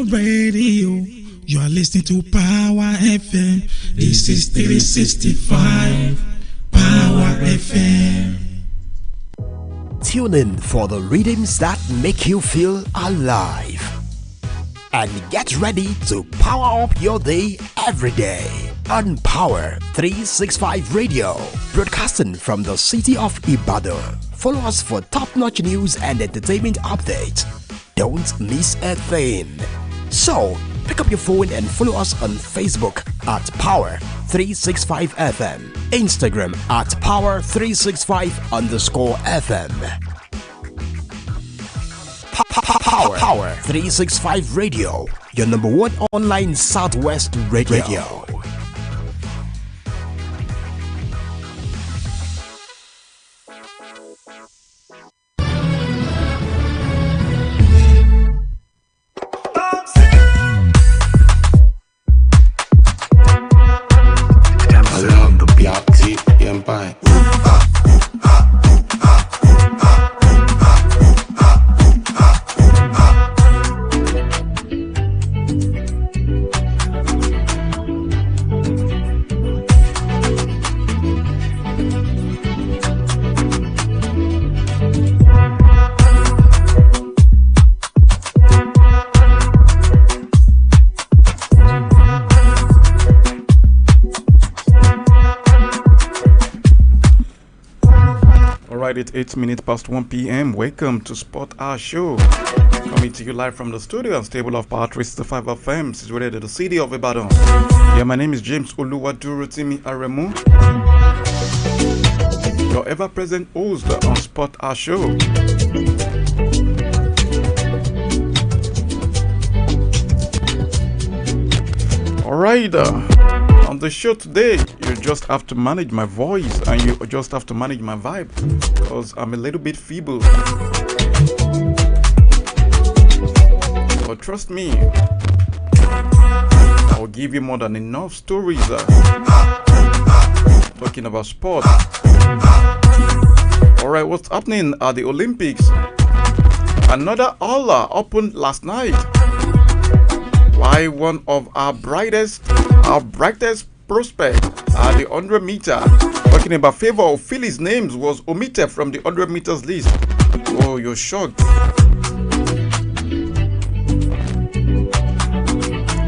your radio. You are listening to Power FM. This is 365 Power FM. Tune in for the rhythms that make you feel alive. And get ready to power up your day every day on Power 365 Radio, broadcasting from the city of Ibadan. Follow us for top-notch news and entertainment updates. Don't miss a thing. So, pick up your phone and follow us on Facebook at Power 365 FM, Instagram at Power365_FM. Power 365 Radio, your number one online Southwest radio. It's 8 minutes past 1 p.m. Welcome to Sport Our Show. Coming to you live from the studio and stable of Power 365 FM, situated in the city of Ibadan. Yeah, my name is James Oluwadurutimi Aremu, your ever-present host on Sport Our Show. Alright, on the show today, you just have to manage my voice and you just have to manage my vibe because I'm a little bit feeble. But trust me, I'll give you more than enough stories talking about sport. Alright, what's happening at the Olympics? Another Ola opened last night. Why one of our brightest prospect at the 100 meter, talking about favor of Philly's names, was omitted from the 100 meters list. Oh, you're shocked.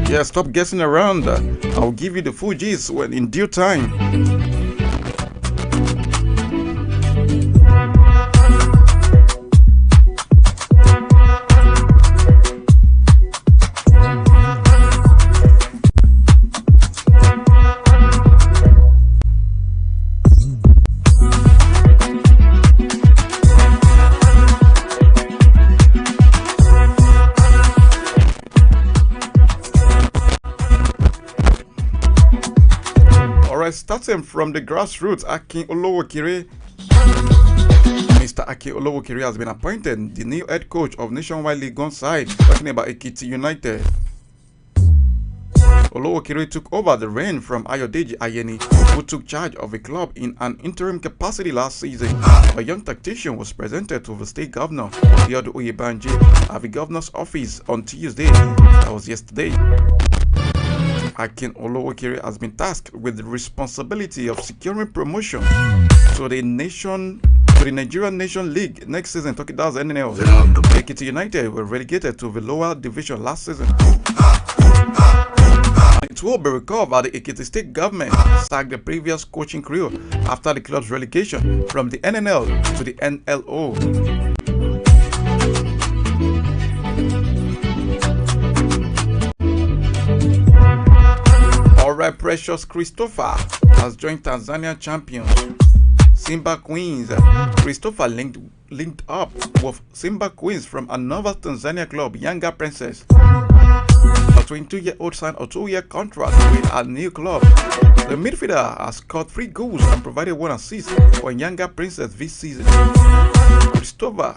Yeah, stop guessing around. I'll give you the full gist when in due time. Starting from the grassroots, Mr. Akin Olowokere has been appointed the new head coach of Nationwide League One side, talking about Ekiti United. Olowokere took over the reign from Ayodeji Ayeni, who took charge of the club in an interim capacity last season. A young tactician was presented to the state governor, Theodore Oyebanji, at the governor's office on Tuesday. That was yesterday. Akin Olowokere has been tasked with the responsibility of securing promotion to the Nigerian Nation League next season. Talking about NNL. Ekiti United were relegated to the lower division last season. It will be recalled that the Ekiti state government sacked the previous coaching crew after the club's relegation from the NNL to the NLO. Alright, Precious Christopher has joined Tanzania champions Simba Queens. Christopher linked up with Simba Queens from another Tanzania club, Yanga Princess. A 22-year-old signed a 2-year contract with a new club. The midfielder has scored 3 goals and provided 1 assist for Yanga Princess this season. Christopher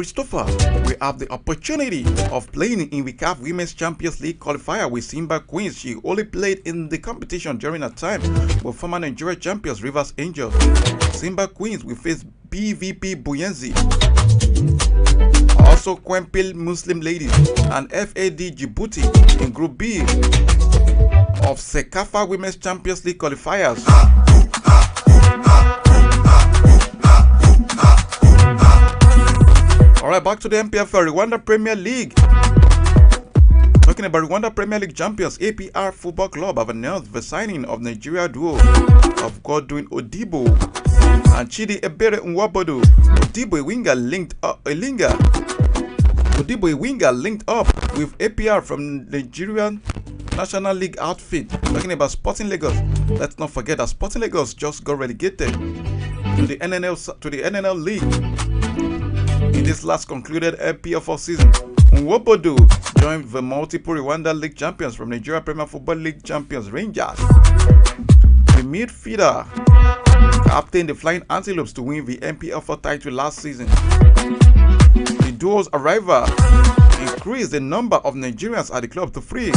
Christopher will have the opportunity of playing in the CAF Women's Champions League qualifier with Simba Queens. She only played in the competition during her time with former Nigeria champions Rivers Angels. Simba Queens will face BVP Buyenzi, also Kwempil Muslim Ladies and FAD Djibouti in Group B of Sekafa Women's Champions League qualifiers. Alright, back to the MPFL Rwanda Premier League. Talking about Rwanda Premier League champions, APR Football Club have announced the signing of Nigeria duo of Godwin Odibo and Chidi Ebere Nwabodo. Odibo, a winger, linked up with APR from Nigerian National League outfit. Talking about Sporting Lagos. Let's not forget that Sporting Lagos just got relegated to the NNL League in this last concluded MPFL season. Nwabodo joined the multiple Rwanda League champions from Nigeria Premier Football League champions Rangers. The midfielder captained the Flying Antelopes to win the MPFL title last season. The duo's arrival increased the number of Nigerians at the club to 3.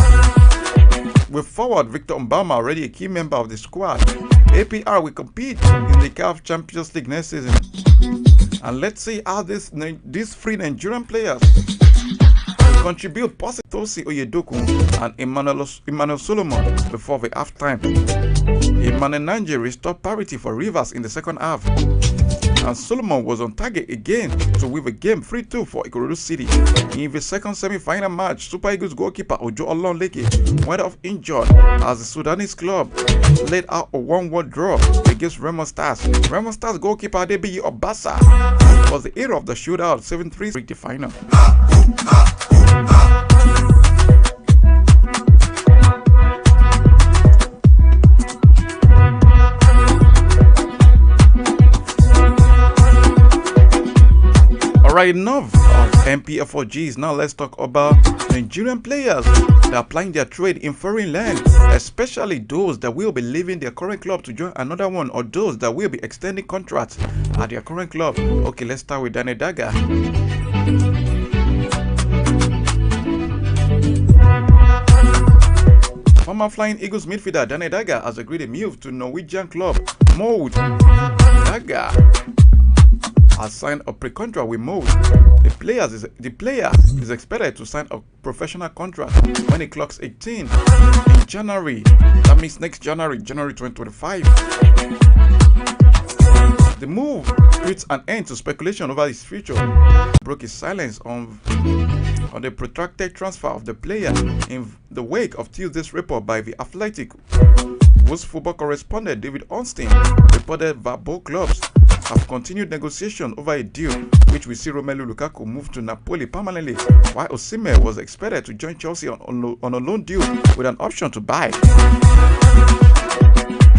With forward Victor Mbama already a key member of the squad, APR will compete in the CAF Champions League next season. And let's see how these 3 Nigerian players contribute positively. Tosi Oyedoku and Emmanuel Solomon before the half-time. Emmanuel Nanje restored parity for Rivers in the second half, and Solomon was on target again to win the game 3-2 for Ikorodu City. In the second semi-final match, Super Eagles goalkeeper Ojo Olonleke went off injured as the Sudanese club laid out a 1-1 draw against Remo Stars. Remo Stars goalkeeper Adebiyi Obasa was the hero of the shootout, 7-3 reached the final. Alright, enough of MPFOGs. Now let's talk about Nigerian players that are plying their trade in foreign land, especially those that will be leaving their current club to join another one, or those that will be extending contracts at their current club. Okay, let's start with Dane Daga. Former Flying Eagles midfielder Dane Daga has agreed to move to Norwegian club Molde. Daga has signed a pre-contract with Molde. The player is expected to sign a professional contract when he clocks 18 in January. That means next January 2025. The move puts an end to speculation over his future. Broke his silence on the protracted transfer of the player in the wake of Tuesday's report by The Athletic, whose football correspondent David Ornstein reported that both clubs have continued negotiation over a deal which will see Romelu Lukaku move to Napoli permanently, while Osimhen was expected to join Chelsea on a loan deal with an option to buy.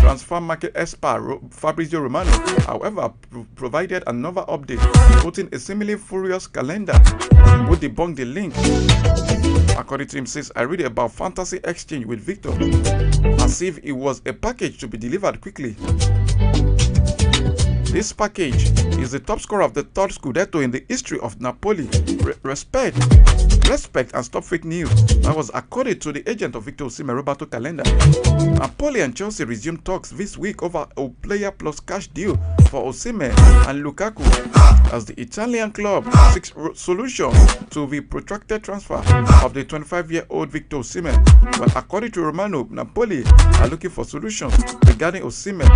Transfer market expert Fabrizio Romano, however, provided another update, quoting a seemingly furious calendar, who debunked the link. According to him, says, I read about fantasy exchange with Victor, as if it was a package to be delivered quickly. This package is the top scorer of the third Scudetto in the history of Napoli. Respect and stop fake news. That was according to the agent of Victor Osimhen, Roberto Calenda. Napoli and Chelsea resumed talks this week over a player plus cash deal for Osimhen and Lukaku, as the Italian club seeks solution to the protracted transfer of the 25-year-old Victor Osimhen. But according to Romano, Napoli are looking for solutions regarding Osimhen.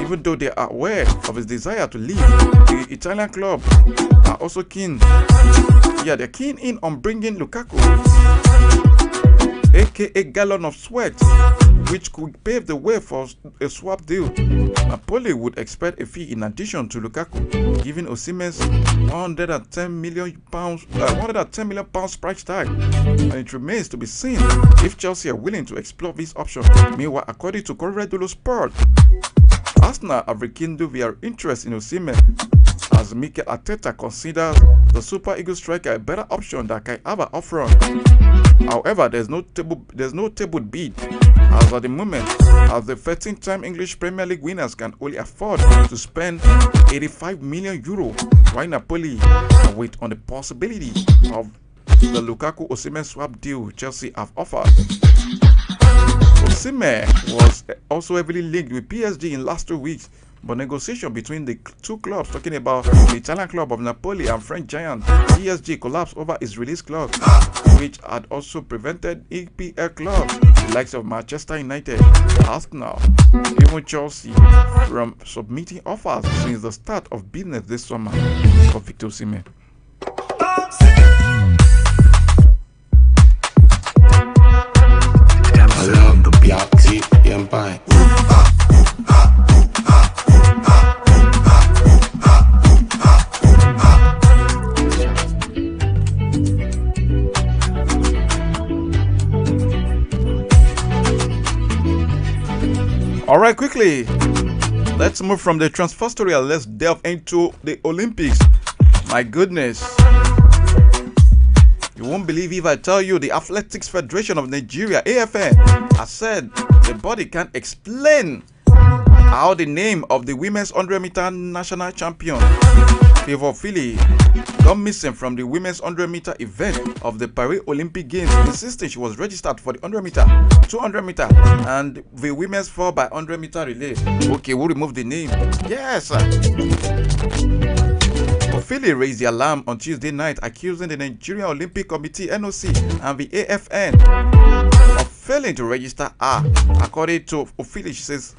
Even though they are aware of his desire to leave, the Italian club are also keen. Yeah, they're keen in on bringing Lukaku, aka gallon of sweat, which could pave the way for a swap deal. Napoli would expect a fee in addition to Lukaku, giving Osimhen's £110 million price tag, and it remains to be seen if Chelsea are willing to explore this option. Meanwhile, according to Corriere dello Sport, Arsenal have rekindled their interest in Osimhen, as Mikel Arteta considers the Super Eagles striker a better option than Kai Havertz up front. However, there's no tabled bid As at the moment, as the 13th-time English Premier League winners can only afford to spend 85 million euro, while Napoli wait on the possibility of the Lukaku-Osimhen swap deal Chelsea have offered. Osimhen was also heavily linked with PSG in last 2 weeks, but negotiation between the two clubs, talking about the Italian club of Napoli and French giant PSG, collapsed over his release clause, which had also prevented EPL clubs, the likes of Manchester United, Arsenal, even Chelsea, from submitting offers since the start of business this summer for Victor Osimhen. Alright, quickly, let's move from the transfer story and let's delve into the Olympics. My goodness, you won't believe if I tell you the Athletics Federation of Nigeria, AFN, has said the body can't explain how the name of the women's 100-meter national champion, Favour Philly, got missing from the women's 100-meter event of the Paris Olympic Games, insisting she was registered for the 100-meter, 200-meter, and the women's 4x100-meter relay. Okay, we'll remove the name. Yes. Philly raised the alarm on Tuesday night, accusing the Nigerian Olympic Committee (NOC) and the AFN of failing to register her. According to Ophelia, she says,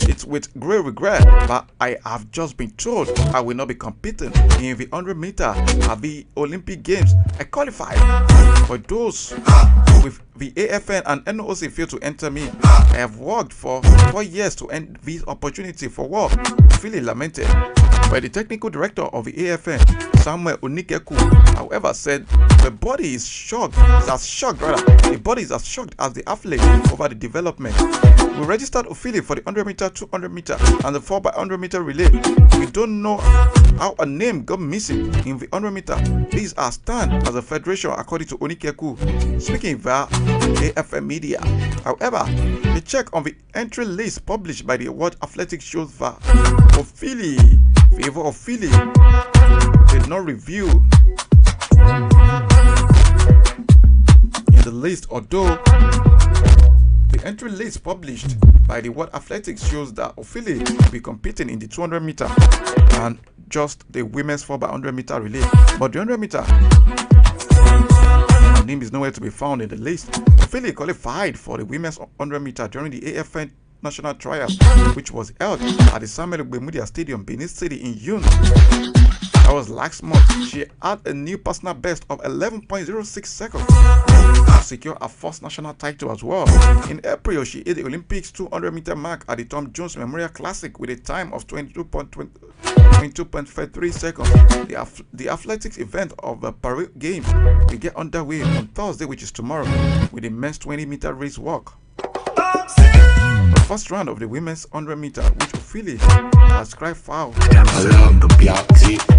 "It's with great regret, but I have just been told I will not be competing in the 100-meter at the Olympic Games. I qualified, but those with the AFN and NOC failed to enter me. I have worked for 4 years to end this opportunity for work," Philly lamented. But the technical director of the AFN, Samuel Onikeku, however, said the body is shocked, the body is as shocked as the athlete over the development. "We registered Ophelia for the 100-meter, 200-meter, and the 4x100-meter relay. We don't know how a name got missing in the 100-meter. These are stand as a federation," according to Onikeku, speaking via AFN media. However, the check on the entry list published by the World Athletics shows that Favour Philly did not review in the list, although the entry list published by the World Athletics shows that Ophelia will be competing in the 200-meter and just the women's 4x100-meter relay. But the 100-meter, her name is nowhere to be found in the list. Ophelia qualified for the women's 100-meter during the AFN national trial, which was held at the Samuel Ogbemudia Stadium, Benin City in June. That was last month. She had a new personal best of 11.06 seconds to secure her first national title as well. In April, she hit the Olympics 200-meter mark at the Tom Jones Memorial Classic with a time of 22.53 seconds. The athletics event of the Paris Games will get underway on Thursday, which is tomorrow, with the men's 20-meter race walk. The first round of the women's 100-meter, which Ophelia has cried foul,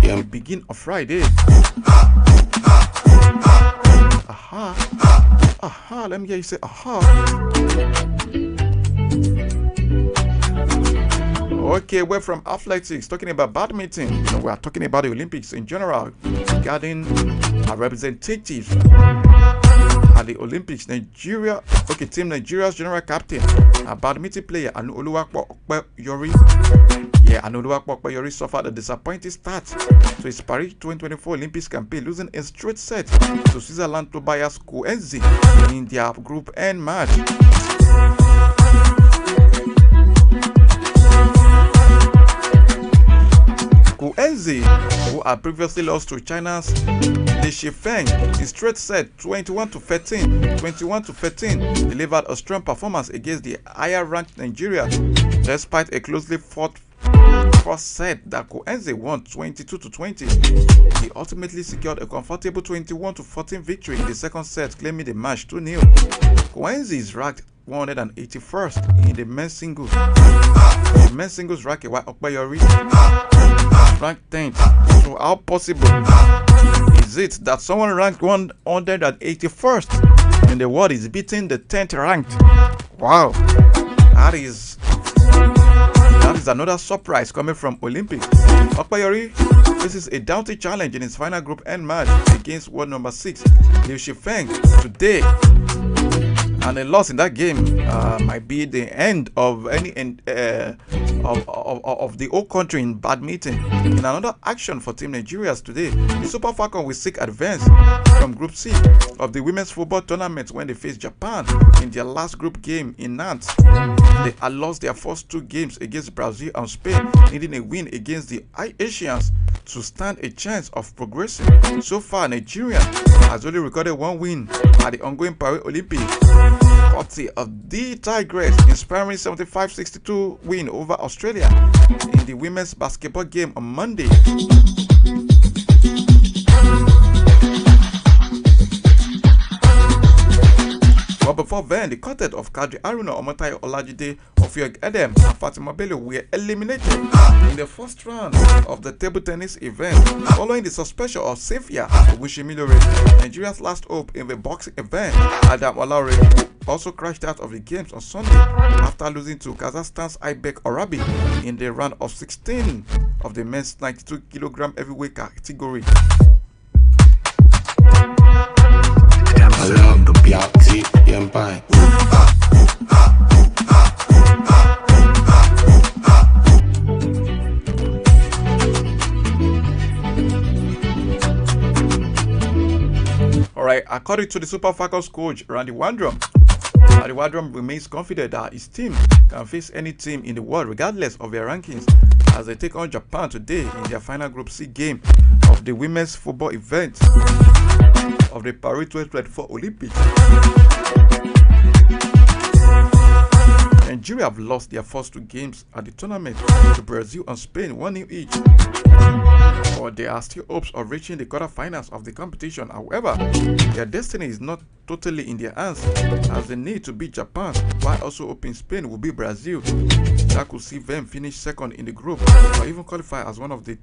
will begin on Friday. Aha, let me hear you say aha. Okay, we're from athletics, talking about badminton. We are talking about the Olympics in general, regarding our representatives at the Olympics. Team Nigeria's general captain, a badminton player, Oluwapo Okpeyori. Oluwapo Okpeyori suffered a disappointing start to his Paris 2024 Olympics campaign, losing a straight set to Switzerland Tobias Koenzi in their Group N match. Koenzi, who had previously lost to China's Li Shifeng in straight set 21-13, delivered a strong performance against the higher-ranked Nigeria, despite a closely fought first set that Koenzi won 22-20. He ultimately secured a comfortable 21-14 victory in the second set, claiming the match 2-0. Koenzi is ranked 181st in the men's singles. The men's singles ranked, while Okpeyori ranked 10th. So how possible is it that someone ranked 181st in the world is beating the 10th ranked Wow, that is another surprise coming from Olympics. Okpayori faces a doughty challenge in his final group end match against world number 6 Liu Shifeng today. And a loss in that game might be the end of any of the whole country in badminton. In another action for Team Nigeria's today, the Super Falcons will seek advance from Group C of the women's football tournament when they face Japan in their last group game in Nantes. They had lost their first 2 games against Brazil and Spain, needing a win against the Asians to stand a chance of progressing. So far, Nigeria has only recorded 1 win at the ongoing Paris Olympics, courtesy of the Tigress, inspiring 75-62 win over Australia in the women's basketball game on Monday. But before then, the quartet of Kadri Aruna, Omotayo Olajide, Ofiog Edem, and Fatima Bello were eliminated in the first round of the table tennis event following the suspension of Safia Ogushimilore, Nigeria's last hope in the boxing event. Adam Olaore also crashed out of the games on Sunday after losing to Kazakhstan's Aybek Orabi in the round of 16 of the men's 92-kilogram heavyweight category. Alright, according to the Super Falcons coach Randy Wardrum remains confident that his team can face any team in the world regardless of their rankings as they take on Japan today in their final Group C game of the women's football event of the Paris 2024 Olympics. Nigeria have lost their first 2 games at the tournament to Brazil and Spain, 1-0 each. But there are still hopes of reaching the quarterfinals of the competition. However, their destiny is not totally in their hands as they need to beat Japan while also hoping Spain will beat Brazil. That could see them finish second in the group or even qualify as one of the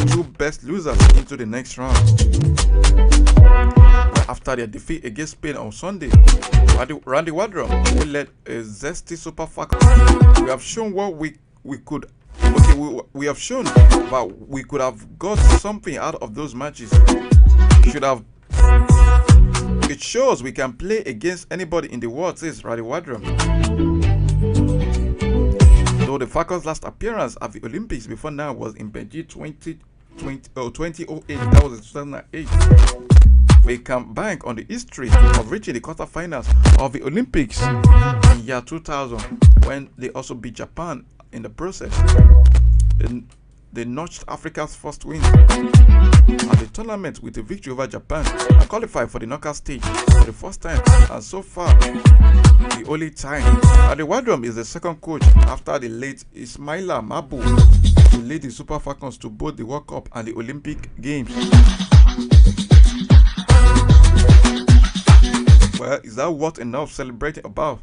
2 best losers into the next round. After their defeat against Spain on Sunday, Randy Wardrum, who led a zesty Super Falcons, we have shown what we could. We have shown that we could have got something out of those matches. It shows we can play against anybody in the world, says Randy Wardrum. Though the Falcons' last appearance at the Olympics before now was in Beijing 2008, that was in 2008. We can bank on the history of reaching the quarterfinals of the Olympics in year 2000 when they also beat Japan in the process. They notched Africa's first win at the tournament with a victory over Japan and qualified for the knockout stage for the first time and so far the only time. The Wardrum is the second coach after the late Ismaila Mabu, who led the Super Falcons to both the World Cup and the Olympic Games. Well, is that what enough celebrating about?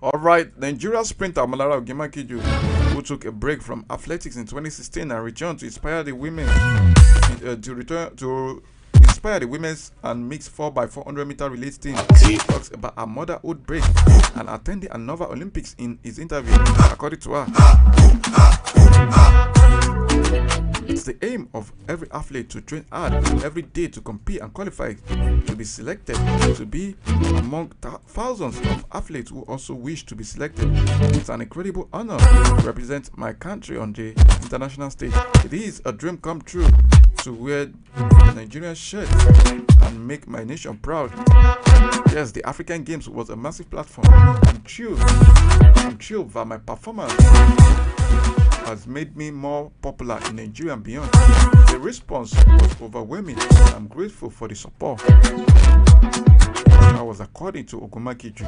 Alright, Nigeria sprinter Malara Ogimakiju, who took a break from athletics in 2016 and returned to inspire the women inspire the women's and mixed 4x400 meter relay team. He talks about her motherhood break and attending another Olympics in his interview. According to her, it's the aim of every athlete to train hard every day to compete and qualify to be selected to be among thousands of athletes who also wish to be selected. It's an incredible honor to represent my country on the international stage. It is a dream come true to wear the Nigerian shirt and make my nation proud. Yes, the African Games was a massive platform. I'm thrilled that my performance has made me more popular in Nigeria and beyond. The response was overwhelming and I'm grateful for the support. That was according to Ogumakiju.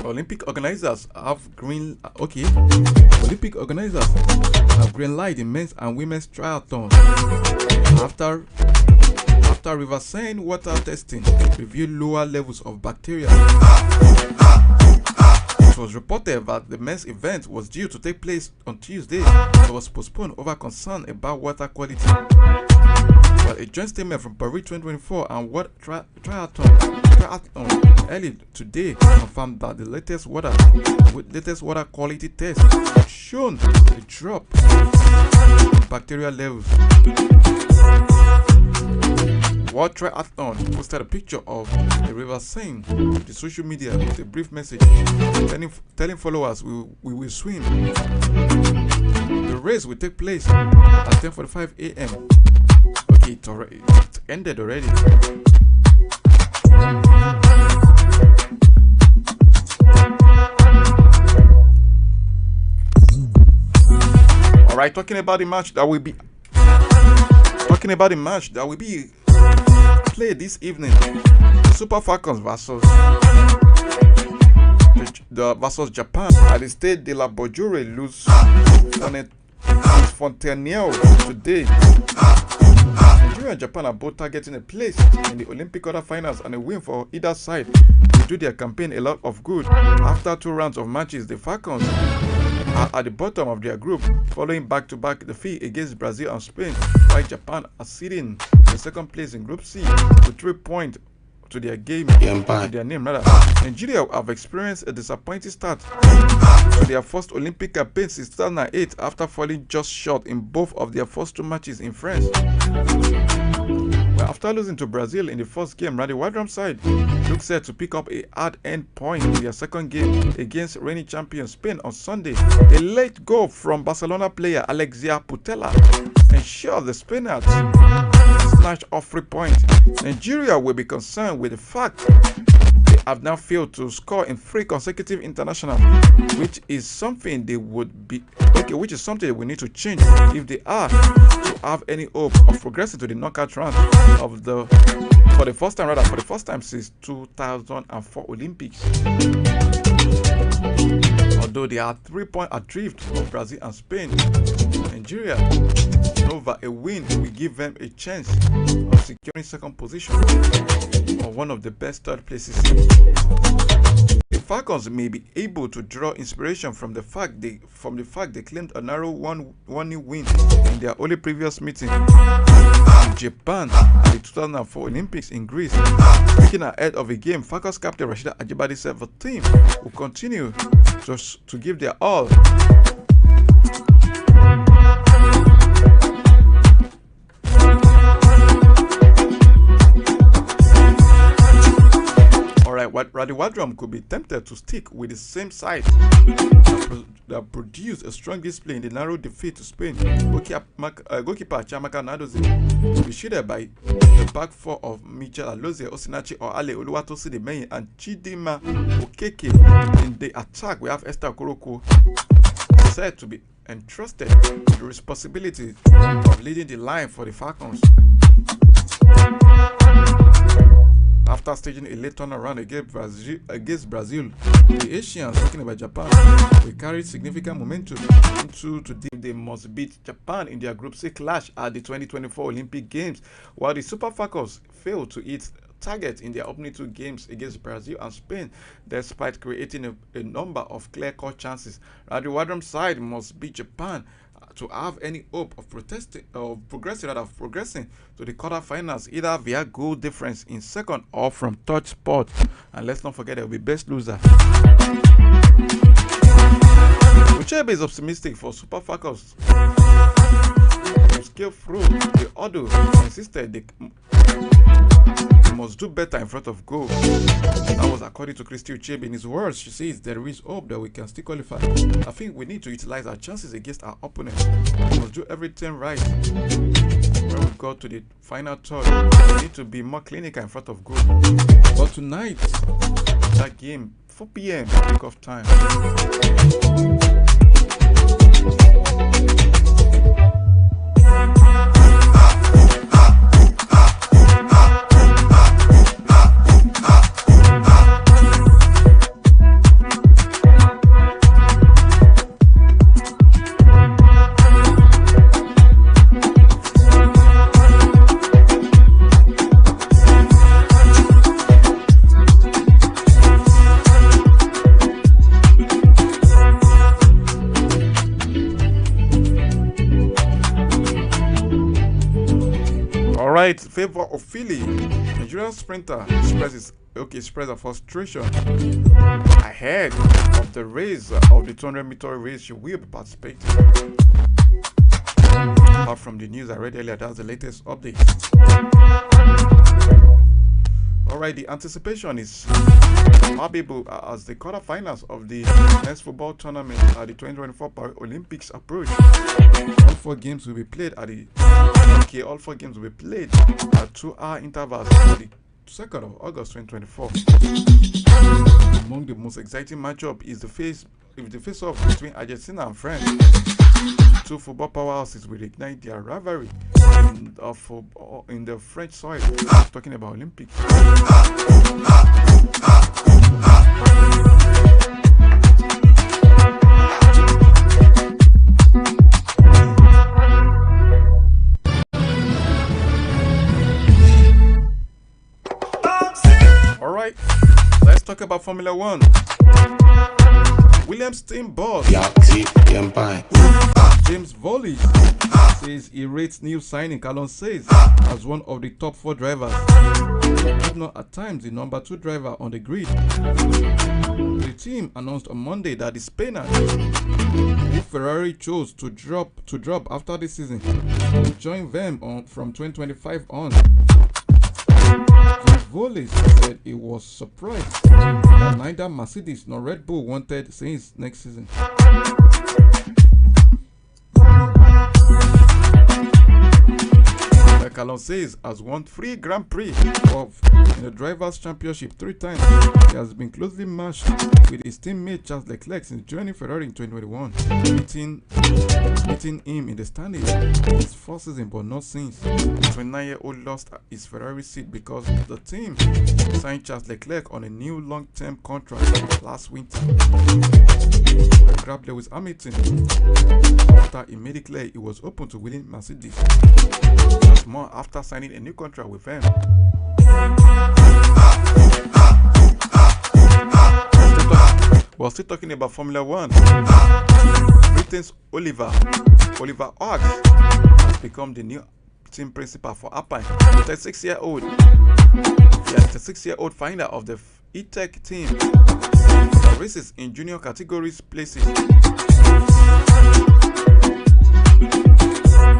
Olympic organizers organizers have green light in men's and women's triathlons after River Seine water testing revealed lower levels of bacteria. It was reported that the men's event was due to take place on Tuesday but was postponed over concern about water quality. Well, a joint statement from Paris 2024 and World Triathlon early today confirmed that the latest water quality test had shown a drop in bacterial levels. World Triathlon posted a picture of the River Seine to the social media with a brief message telling followers we will swim. The race will take place at 10:45 a.m. Okay, it ended already. Alright, talking about the match that will be played this evening. The Super Falcons versus Japan at the Stade de la Beaujoire lose Fontenelle today. Nigeria and Japan are both targeting a place in the Olympic quarterfinals, and a win for either side will do their campaign a lot of good. After 2 rounds of matches, the Falcons are at the bottom of their group, following back-to-back defeat against Brazil and Spain, while Japan are sitting in second place in Group C with 3 points to their name. Nigeria have experienced a disappointing start to their first Olympic campaign since 2008 after falling just short in both of their first 2 matches in France. Well, after losing to Brazil in the first game, Randy Wardrum's side looks set to pick up a hard end point in their second game against reigning champion Spain on Sunday. A late goal from Barcelona player Alexia Putella ensured the Spaniards snatched off 3 points. Nigeria will be concerned with the fact they have now failed to score in 3 consecutive internationals, which is something they will need to change if they are to have any hope of progressing to the knockout round for the first time since 2004 Olympics. Although they are 3 points adrift of Brazil and Spain, Nigeria over a win will give them a chance of securing second position or one of the best third places. The Falcons may be able to draw inspiration from the fact they claimed a narrow 1-0 win in their only previous meeting in Japan at the 2004 Olympics in Greece. Looking ahead of a game, Falcons captain Rashida Ajibade said the team will continue to give their all. Randy Wardrum could be tempted to stick with the same side that produced a strong display in the narrow defeat to Spain. Goalkeeper Chiamaka Nadozie will be shielded by the back four of Michel Alozie, Osinachi Oale, Oluwatosi Demeyin, and Chidima Okeke. In the attack, we have Esther Koroko, said to be entrusted with the responsibility of leading the line for the Falcons. After staging a late turnaround against Brazil, the Asians, talking about Japan, will carry significant momentum into today. They must beat Japan in their Group C clash at the 2024 Olympic Games, while the Super Falcons failed to hit target in their opening 2 games against Brazil and Spain, despite creating a number of clear-cut chances. Randy Wardrum's side must beat Japan to have any hope of progressing to the quarterfinals, either via goal difference in second or from third spot. And let's not forget, there will be best loser. Uchebe is optimistic for Super Falcons to scale through the order. Insisted they must do better in front of goal. That was according to Christy Uchebe. In his words, she says there is hope that we can still qualify. I think we need to utilize our chances against our opponents. We must do everything right. When we go to the final third, we need to be more clinical in front of goal. But tonight, that game, 4 p.m. kickoff time. favor of Philly. Nigerian sprinter expresses her frustration ahead of the race of the 200-meter race she will be participating. Apart from the news I read earlier, that's the latest update. Alright, the anticipation is palpable as the quarterfinals of the men's football tournament at the 2024 Paris Olympics approach. All four games will be played at 2-hour intervals on the 2nd of August 2024. Among the most exciting matchup is the face-off between Argentina and France. Two football powerhouses will ignite their rivalry in the French soil. Talking about Olympics. Alright, let's talk about Formula One. Williams team boss James Volley says he rates new signing Callum Says as one of the top 4 drivers, if not at times the number 2 driver on the grid. The team announced on Monday that the Spaniard, who Ferrari chose to drop after the season, will join them from 2025 on. James Volley said he was surprised that neither Mercedes nor Red Bull wanted Sainz next season. Callum Says has won 3 Grand Prix in the Drivers' Championship 3 times. He has been closely matched with his teammate Charles Leclerc since joining Ferrari in 2021, beating him in the standings his first season, but not since. The 29-year-old lost his Ferrari seat because the team signed Charles Leclerc on a new long-term contract last winter. He grabbed Lewis Hamilton after he made it clear he was open to winning Mercedes. Just more after signing a new contract with them. We're still talking about Formula One. Britain's Oliver Oaks has become the new team principal for Alpine. The 36-year-old founder of the E-Tech team that races in junior categories places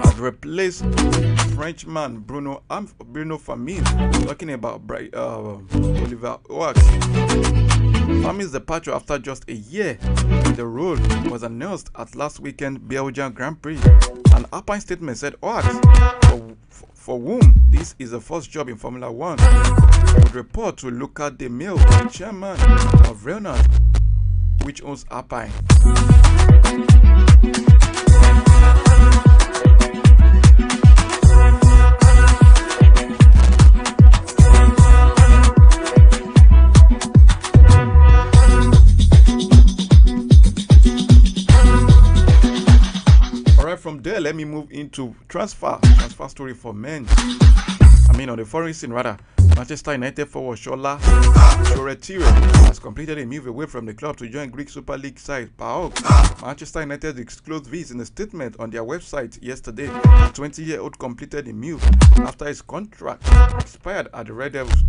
has replaced Frenchman Bruno Famin. Talking about Oliver Oaks. Famin's departure after just a year in the role was announced at last weekend's Belgian Grand Prix. An Alpine statement said Oaks, for whom this is the first job in Formula One, would report to Luca De Mille, chairman of Renault, which owns Alpine. From there, let me move into transfer story for men. On the foreign scene rather. Manchester United forward Shola Shoretire has completed a move away from the club to join Greek Super League side PAOK. Manchester United disclosed this in a statement on their website yesterday. The 20-year-old completed the move after his contract expired at the Red Devils.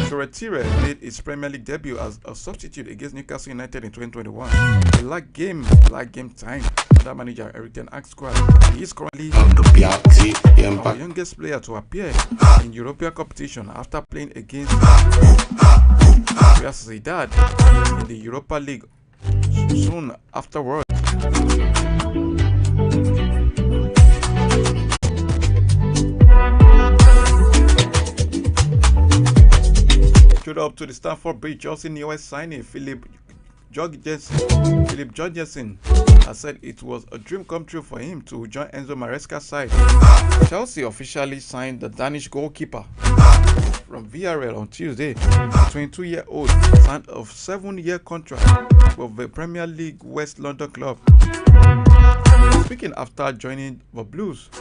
Shoretire made his Premier League debut as a substitute against Newcastle United in 2021. He lacked game time. Under manager Eric Ten Hag's squad. He is currently our youngest player to appear in European competition after playing against Real Sociedad in the Europa League soon afterwards. Showed up to the Stamford Bridge, Chelsea newest signing Philip Jorgensen has said it was a dream come true for him to join Enzo Maresca's side. Chelsea officially signed the Danish goalkeeper from VRL on Tuesday. The 22-year-old signed a 7-year contract with the Premier League West London club. Speaking after joining the Blues,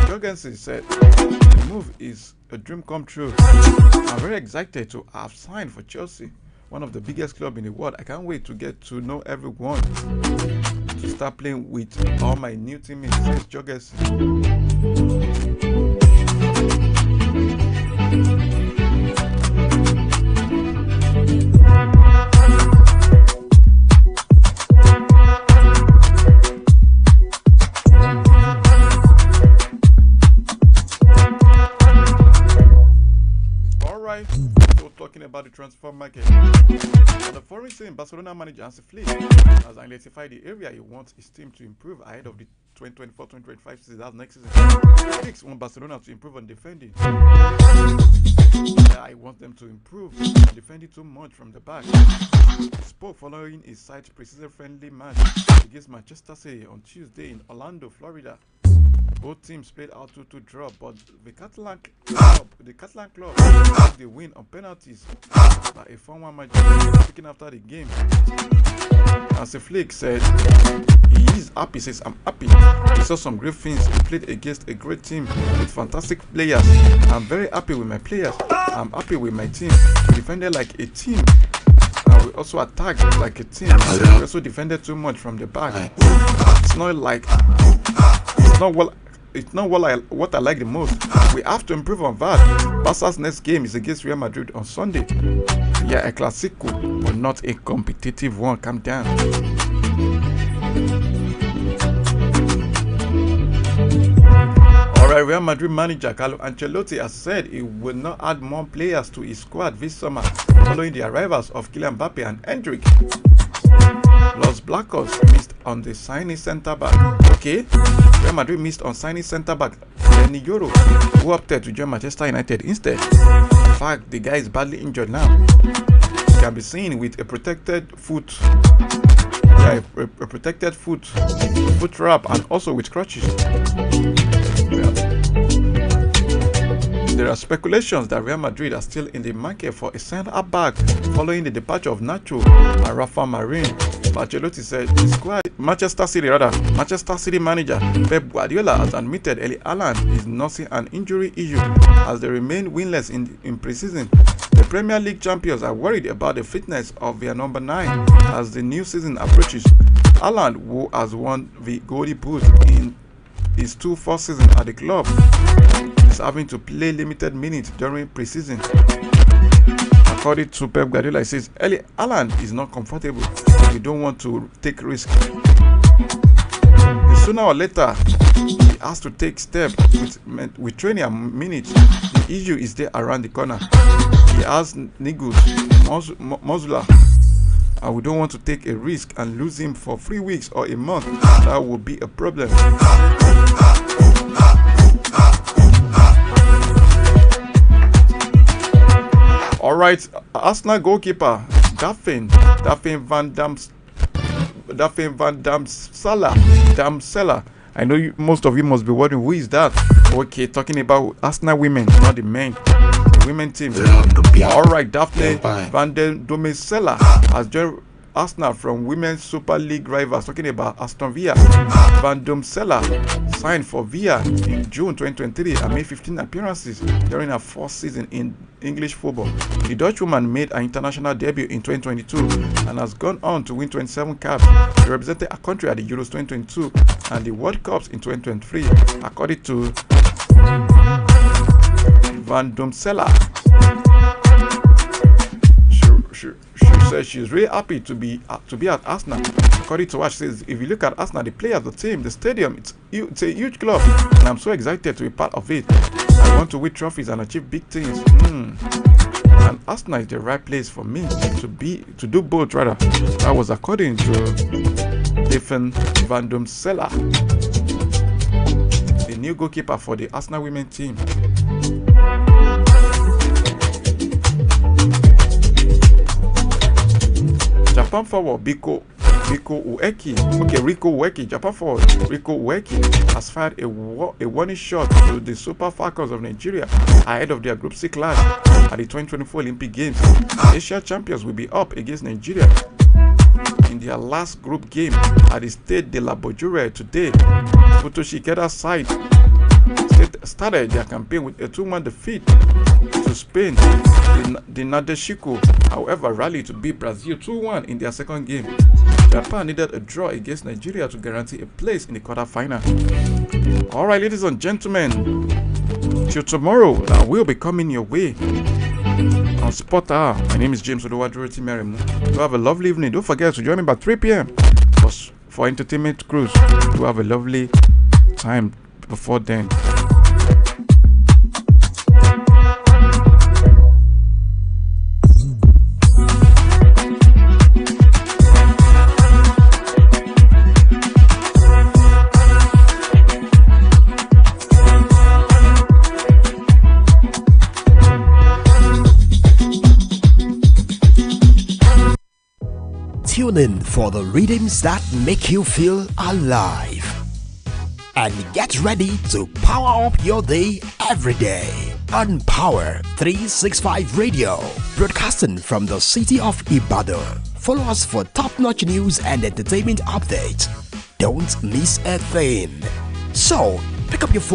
Jorgensen said the move is a dream come true. I'm very excited to have signed for Chelsea, one of the biggest clubs in the world. I can't wait to get to know everyone, to start playing with all my new teammates, says Jorgensen. right, so talking about the transfer market. On the foreign scene, Barcelona manager Hansi Flick has identified the area he wants his team to improve ahead of the 2024-2025 season. That's next season. Flick wants Barcelona to improve on defending. I want them to improve defending too much from the back. He spoke following his side preseason friendly match against Manchester City on Tuesday in Orlando, Florida. Both teams played out 2-2 draw, but the Catalan club took the win on penalties by a 4-1 match. Speaking after the game, Hansi Flick said he is happy. He says, "I'm happy. He saw some great things. He played against a great team with fantastic players. I'm very happy with my players. I'm happy with my team. We defended like a team. And we also attacked like a team. We also defended too much from the back. It's not what I like the most. We have to improve on that. Barca's next game is against Real Madrid on Sunday. Yeah, a Clasico, but not a competitive one. Calm down." Alright, Real Madrid manager Carlo Ancelotti has said he will not add more players to his squad this summer following the arrivals of Kylian Mbappe and Endrick. Los Blancos missed on the signing centre back. Okay, Real Madrid missed on signing centre back Lenny Yoro, who opted to join Manchester United instead. In fact, the guy is badly injured now. He can be seen with a protected foot. A protected foot wrap, and also with crutches. There are speculations that Real Madrid are still in the market for a centre-back following the departure of Nacho and Rafa Marin. Ancelotti said the squad, Manchester City manager Pep Guardiola has admitted Erling Haaland is nursing an injury issue as they remain winless in pre-season. The Premier League champions are worried about the fitness of their number 9 as the new season approaches. Haaland, who has won the Golden Boot in his 2 first seasons at the club, is having to play limited minutes during pre-season. According to Pep Guardiola, he says Erling Haaland is not comfortable. We don't want to take risks. Sooner or later, he has to take steps with training and minutes. The issue is there around the corner. He has niggles, muscular, and we don't want to take a risk and lose him for 3 weeks or a month. That would be a problem. Alright, Arsenal goalkeeper Daphne Van Damsela. I know most of you must be wondering who is that. Okay, talking about Arsenal women, not the men. The women team. Alright, Daphne Van Damsela has joined Arsenal from Women's Super League rivals. Talking about Aston Villa. Van Damsela signed for Villa in June 2023 and made 15 appearances during her 4th season in English football. The Dutch woman made her international debut in 2022 and has gone on to win 27 caps. She represented her country at the Euros 2022 and the World Cups in 2023, according to Van Damsela. She says she's really happy to be at Arsenal. According to what she says, if you look at Arsenal, the players, the team, the stadium, it's a huge club, and I'm so excited to be part of it. I want to win trophies and achieve big things. And Arsenal is the right place for me to do both. Rather, that was according to Daphne Van Damsela, the new goalkeeper for the Arsenal women team. Japan forward Rico Ueki. Okay, Rico Ueki. Japan forward Rico Ueki has fired a warning shot to the Super Falcons of Nigeria ahead of their Group C clash at the 2024 Olympic Games. Asia champions will be up against Nigeria in their last group game at the Stade de la Bojure today. Futoshikeda side started their campaign with a 2-1 defeat to Spain. The Nadeshiko, however, rallied to beat Brazil 2-1 in their second game. Japan needed a draw against Nigeria to guarantee a place in the quarterfinal. Alright, ladies and gentlemen, till tomorrow, I will be coming your way on Sport Hour. My name is James Odowaduroti Merrimu. You have a lovely evening. Don't forget to join me by 3 p.m. for Entertainment Cruise. You have a lovely time before then. Tune in for the rhythms that make you feel alive. And get ready to power up your day every day on Power 365 Radio, broadcasting from the city of Ibadan. Follow us for top-notch news and entertainment updates. Don't miss a thing. So, pick up your phone